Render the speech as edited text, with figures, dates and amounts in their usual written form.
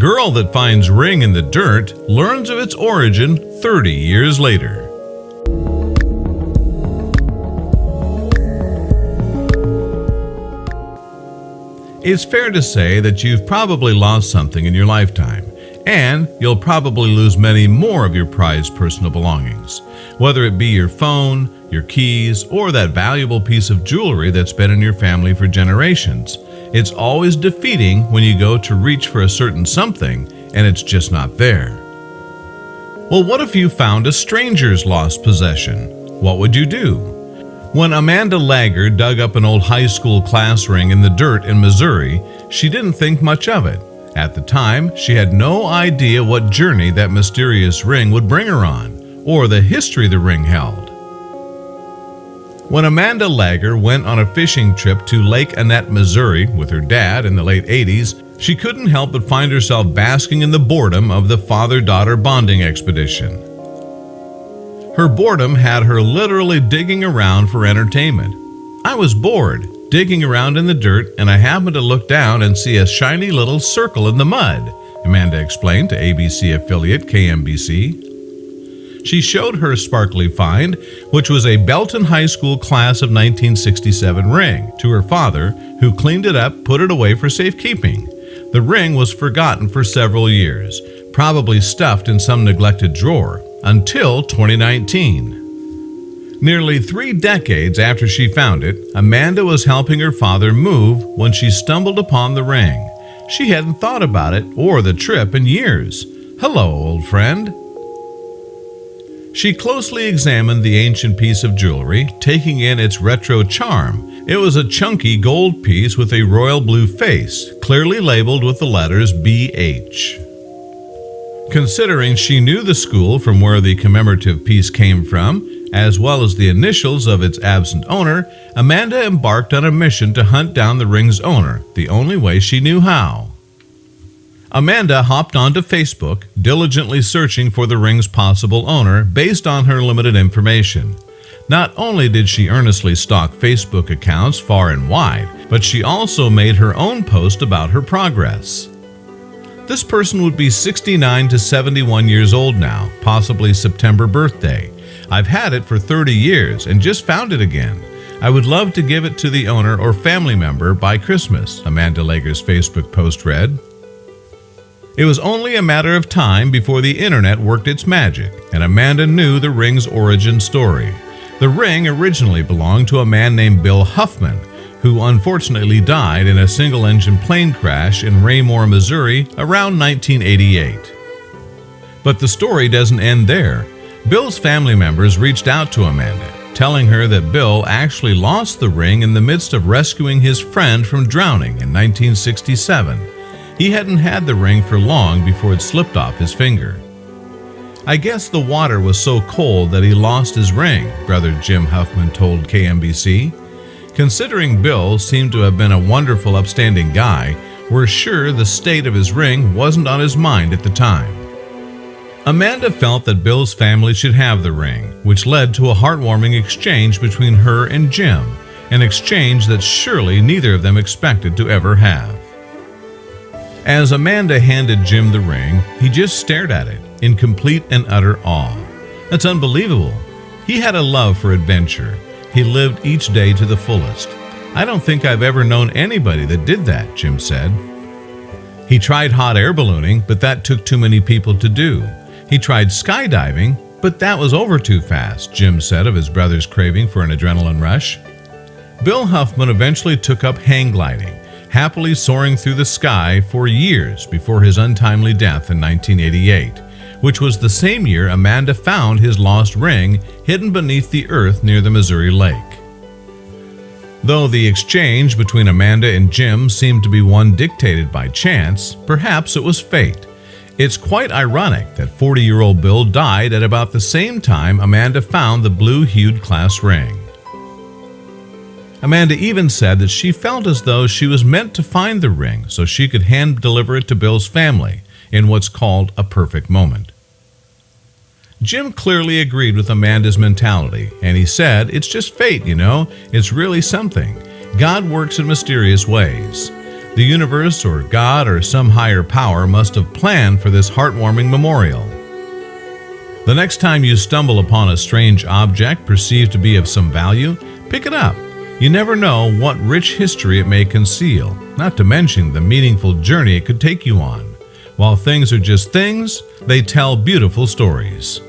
Girl that finds ring in the dirt learns of its origin 30 years later. It's fair to say that you've probably lost something in your lifetime, and you'll probably lose many more of your prized personal belongings, whether it be your phone, your keys, or that valuable piece of jewelry that's been in your family for generations. It's always defeating when you go to reach for a certain something and it's just not there. Well, what if you found a stranger's lost possession? What would you do? When Amanda Lager dug up an old high school class ring in the dirt in Missouri, she didn't think much of it. At the time, she had no idea what journey that mysterious ring would bring her on, or the history the ring held. When Amanda Lager went on a fishing trip to Lake Annette, Missouri with her dad in the late 80s, she couldn't help but find herself basking in the boredom of the father-daughter bonding expedition. Her boredom had her literally digging around for entertainment. I was bored, digging around in the dirt, and I happened to look down and see a shiny little circle in the mud, Amanda explained to ABC affiliate KMBC. She showed her sparkly find, which was a Belton High School class of 1967 ring, to her father, who cleaned it up, put it away for safekeeping. The ring was forgotten for several years, probably stuffed in some neglected drawer, until 2019. Nearly 3 decades after she found it, Amanda was helping her father move when she stumbled upon the ring. She hadn't thought about it or the trip in years. Hello, old friend. She closely examined the ancient piece of jewelry, taking in its retro charm. It was a chunky gold piece with a royal blue face, clearly labeled with the letters BH. Considering she knew the school from where the commemorative piece came from, as well as the initials of its absent owner, Amanda embarked on a mission to hunt down the ring's owner, the only way she knew how. Amanda hopped onto Facebook, diligently searching for the ring's possible owner based on her limited information. Not only did she earnestly stalk Facebook accounts far and wide, but she also made her own post about her progress. This person would be 69 to 71 years old now, possibly September birthday. I've had it for 30 years and just found it again. I would love to give it to the owner or family member by Christmas, Amanda Lager's Facebook post read. It was only a matter of time before the internet worked its magic, and Amanda knew the ring's origin story. The ring originally belonged to a man named Bill Huffman, who unfortunately died in a single-engine plane crash in Raymore, Missouri around 1988. But the story doesn't end there. Bill's family members reached out to Amanda, telling her that Bill actually lost the ring in the midst of rescuing his friend from drowning in 1967. He hadn't had the ring for long before it slipped off his finger. I guess the water was so cold that he lost his ring, Brother Jim Huffman told KMBC. Considering Bill seemed to have been a wonderful, upstanding guy, we're sure the state of his ring wasn't on his mind at the time. Amanda felt that Bill's family should have the ring, which led to a heartwarming exchange between her and Jim, an exchange that surely neither of them expected to ever have. As Amanda handed Jim the ring, he just stared at it in complete and utter awe. That's unbelievable. He had a love for adventure. He lived each day to the fullest. I don't think I've ever known anybody that did that, Jim said. He tried hot air ballooning, but that took too many people to do. He tried skydiving, but that was over too fast, Jim said of his brother's craving for an adrenaline rush. Bill Huffman eventually took up hang gliding, happily soaring through the sky for years before his untimely death in 1988, which was the same year Amanda found his lost ring hidden beneath the earth near the Missouri Lake. Though the exchange between Amanda and Jim seemed to be one dictated by chance, perhaps it was fate. It's quite ironic that 40-year-old Bill died at about the same time Amanda found the blue-hued class ring. Amanda even said that she felt as though she was meant to find the ring so she could hand-deliver it to Bill's family in what's called a perfect moment. Jim clearly agreed with Amanda's mentality, and he said, "It's just fate, you know. It's really something. God works in mysterious ways. The universe or God or some higher power must have planned for this heartwarming memorial. The next time you stumble upon a strange object perceived to be of some value, pick it up. You never know what rich history it may conceal, not to mention the meaningful journey it could take you on. While things are just things, they tell beautiful stories.